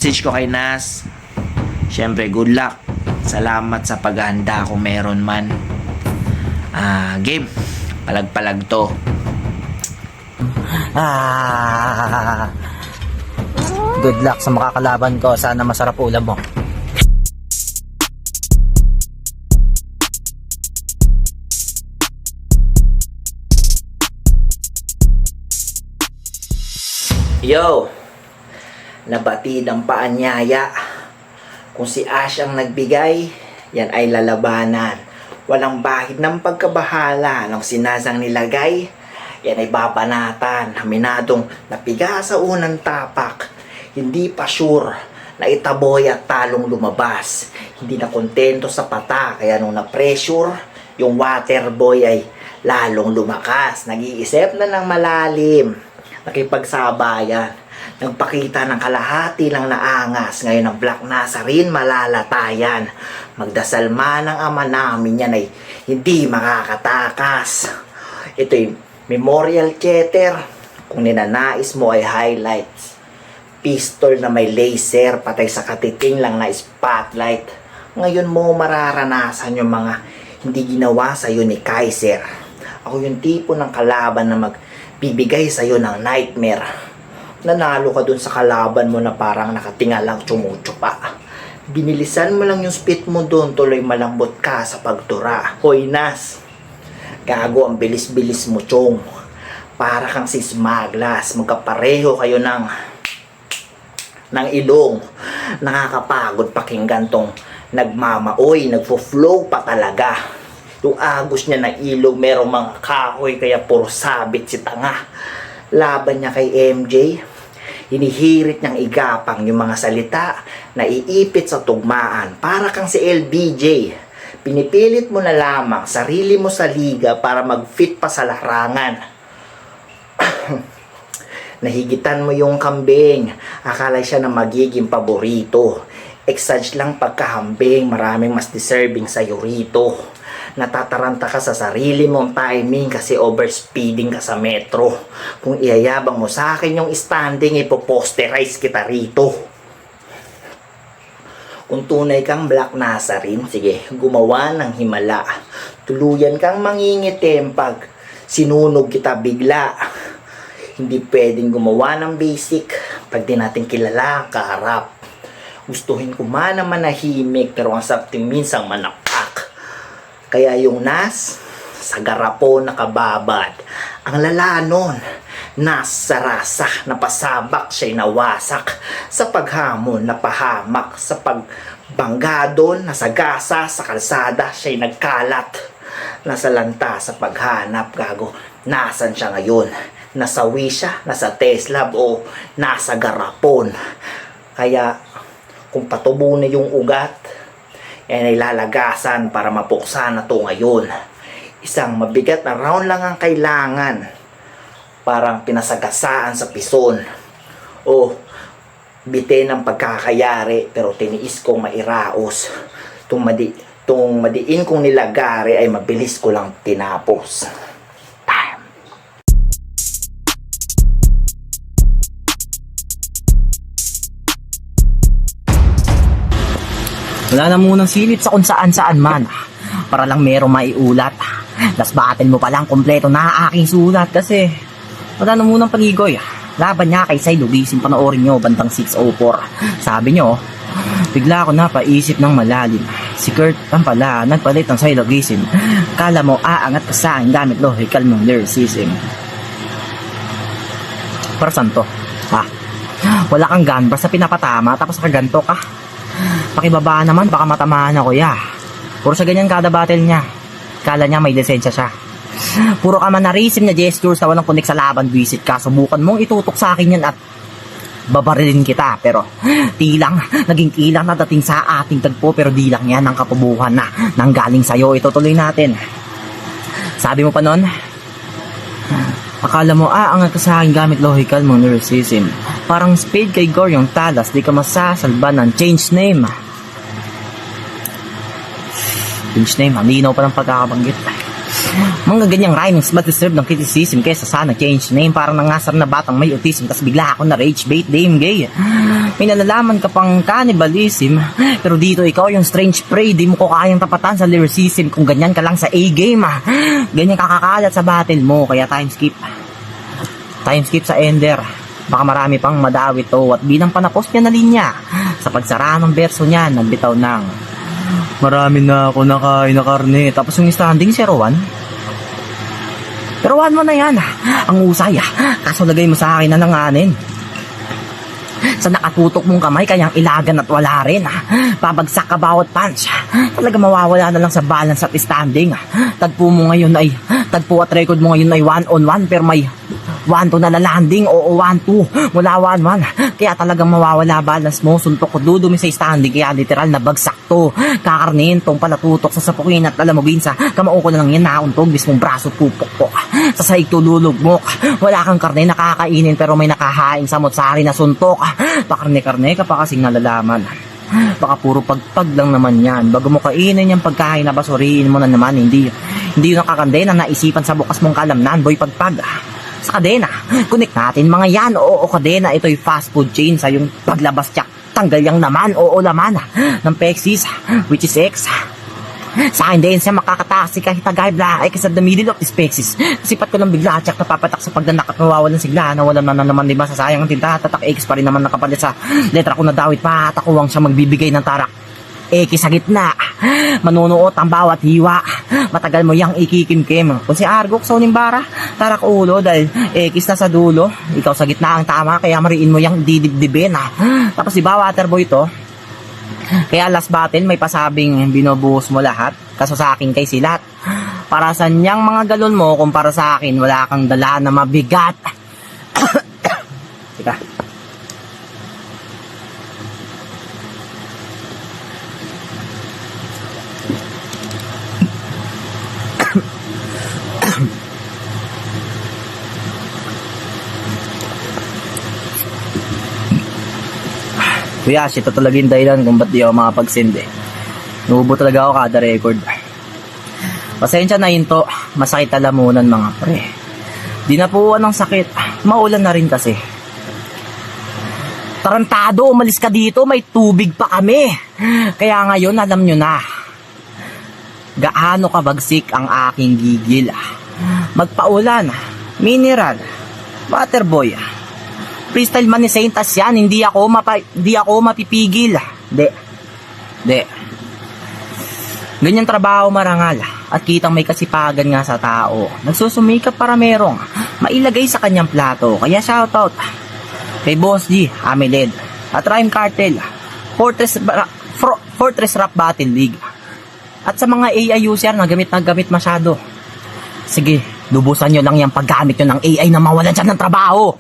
Message ko kay Nas, syempre good luck. Salamat sa paghahanda kung meron man. Game, palag-palag to. Good luck sa makakalaban ko. Sana masarap ulam mo. Yo! Nabatid ang paanyaya. Kung si Ash ang nagbigay, yan ay lalabanan. Walang bahid ng pagkabahala ng sinasang nilagay. Yan ay babanatan. Aminadong napiga sa unang tapak. Hindi pa sure na itaboy at talong lumabas. Hindi na kontento sa pata. Kaya nung na-pressure, yung water boy ay lalong lumakas. Nag-iisip na ng malalim. Nakipagsabayan. Nagpakita ng kalahati lang naangas. Ngayon ang Black Nazarene malalatayan. Magdasal man ang ama namin yan ay hindi makakatakas. Ito'y memorial cheater. Kung ninanais mo ay highlights. Pistol na may laser, patay sa katiting lang na spotlight. Ngayon mo mararanasan yung mga hindi ginawa sa'yo ni Kaiser. Ako yung tipo ng kalaban na magbibigay sa'yo ng nightmare. Nanalo ka dun sa kalaban mo na parang nakatinga lang tsumutsupa. Binilisan mo lang yung spit mo dun, tuloy malambot ka sa pagtura. Hoy Nas, gago ang bilis-bilis mo chong. Para kang si Smaglas, magkapareho kayo ng ilong. Nakakapagod pakinggan tong nagmamaoy, nagfo-flow pa talaga. Yung agos niya na ilog, merong mga kahoy kaya puro sabit si tanga. Laban niya kay MJ, hinihirit niyang igapang yung mga salita na iipit sa tugmaan. Para kang si LBJ, pinipilit mo na lamang sarili mo sa liga para mag-fit pa sa larangan. Nahigitan mo yung kambing, akala siya na magiging paborito. Exage lang pagkahambing, maraming mas deserving sa'yo rito. Natataranta ka sa sarili mong timing kasi overspeeding ka sa metro. Kung iyayabang mo sa akin yung standing, ipoposterize kita rito. Kung tunay kang Black Nazarene, sige, gumawa ng himala. Tuluyan kang mangingitim pag sinunog kita bigla. Hindi pwedeng gumawa ng basic pag di natin kilala ang kaharap. Gustuhin ko man na manahimik pero ang sapting minsang manapak. Kaya yung Nas, sa garapon nakababad. Ang lalanon, nasa rasa, napasabak siya'y nawasak. Sa paghamon, napahamak. Sa pagbanggadon, nasagasa. Sa kalsada, siya'y nagkalat. Nasa lanta, sa paghanap, gago. Nasan siya ngayon? Nasa Wisha, nasa Tesla, o nasa garapon. Kaya, kung patubo na yung ugat, yan ay lalagasan para mapuksan na to ngayon. Isang mabigat na round lang ang kailangan. Parang pinasagasaan sa pison. O bitin ng pagkakayari pero tiniis kong mairaos. Tung madiin kong nilagari ay mabilis ko lang tinapos. Wala na munang silip sa kung saan man. Para lang merong maiulat. Das battle mo palang kompleto na aking sulat. Kasi wala na munang panigoy. Laban niya kay Sai Lugisin, panoorin nyo bandang 6:04. Sabi nyo, bigla ako napaisip ng malalim. Si Kurt ang pala nagpalit ng Sai Lugisin. Kala mo aangat ka sa akin gamit logical mong lyricism. Para saan to? Wala kang gunbar sa pinapatama tapos kaganto ka. Pakibaba naman, baka matamaan ako, ya. Puro sa ganyan kada battle niya. Kala niya may lisensya siya. Puro ka manarisim na gestures na walang connect sa laban, visit ka. Subukan mong itutok sa akin yan at babarilin kita. Pero naging kilang na dating sa ating tagpo. Pero di lang yan ang kapubuhan na nanggaling sa'yo. Itutuloy natin. Sabi mo pa nun, akala mo angat ka sa akin gamit logical mong lyricism. Parang spade kay Gore yung talas, di ka masasalba ng change name. Change name, malinaw pa ng pagkakabanggit. Mga ganyang rhymings ba deserve ng criticism kaysa sana change name? Parang nangasar na batang may autism tas bigla ako na rage bait damn gay. May nalalaman ka pang cannibalism, pero dito ikaw yung strange prey. Di mo ko kayang tapatan sa lyricism kung ganyan ka lang sa A-game. Ganyan kakakalat sa battle mo, kaya time skip. Time skip sa ender. Baka marami pang madawit to. At bilang panapos niya na linya, sa pagsara ng verso niya, nagbitaw ng marami na ako nakain na karne. Tapos yung standing 0-1. Pero 1 mo na yan. Ang usay. Kaso lagay mo sa akin na nanganin. Sa nakatutok mong kamay, kayang ilagan at wala rin. Babagsak ka bawat punch. Talaga mawawala na lang sa balance at standing. Tagpo at record mo ngayon ay 1-on-1, pero may 1-2 na landing. Oo, 1-2 mula 1-1. Kaya talagang mawawala balance mo. Suntok ko dudumi sa standing, kaya literal na bagsak to. Kakarnin tong palatutok sa sapukin at alamugin sa kamao ko na lang yan, nauntog mismong braso pupok. Sa saig tululog mo. Wala kang karne nakakainin, pero may nakahain sa motsari na suntok. Pakarne-karne ka pa kasing nalalaman. Baka puro pagpag lang naman yan. Bago mo kainin yung pagkain na basuriin mo na naman. Hindi yung nakakandena na naisipan sa bukas mong kalamnan, boy, pagpag. Sa kadena, connect natin mga yan. Oo, kadena, ito'y fast food chain. Sa yung paglabas tiyak, tanggal yang naman. Oo, laman ng Pexis, which is X. Sa akin din siya makakataksi kahit tagay bla ay kasi the middle of this Pexis. Sipat ko lang bigla tsak napapatak sa pagdanak at mawawalan sigla. Nawalan na naman di ba sa sayang ang tinta. Tatak X pa rin naman nakapalit sa letra ko na dawit pa. Takuwang siya magbibigay ng tarak X sa gitna. Manunuot ang bawat hiwa. Matagal mo yang ikikimkim. Kung si Argok sa unimbara, tarak ulo dahil X na sa dulo. Ikaw sa gitna ang tama, kaya mariin mo yang didibdibin. Tapos si Waterboy to. Kaya last battle may pasabing binubuhos mo lahat. Kaso sa akin kay silat. Para sa niyang mga galon mo, kumpara sa akin, wala kang dala na mabigat. Teka. Kuya, ito talaga yung dahilan kung ba't di ako makapag-send eh. Nuubo talaga ako kada record. Pasensya na yun to. Masakit alamunan mga pre. Di na po ng sakit. Maulan na rin kasi. Tarantado, umalis ka dito. May tubig pa kami. Kaya ngayon, alam nyo na. Gaano kabagsik ang aking gigil. Magpaulan. Mineral. Waterboy. Freestyle man ni Saintas yan, hindi ako mapipigil. De. Ganyan trabaho marangal at kitang may kasipagan nga sa tao. Nagsusumikap para merong mailagay sa kanyang plato. Kaya shoutout kay Boss G, Ameled at Rhyme Cartel, Fortress Rap Battle League. At sa mga AI user na gamit masyado. Sige, lubusan nyo lang yung paggamit nyo ng AI na mawalan dyan ng trabaho.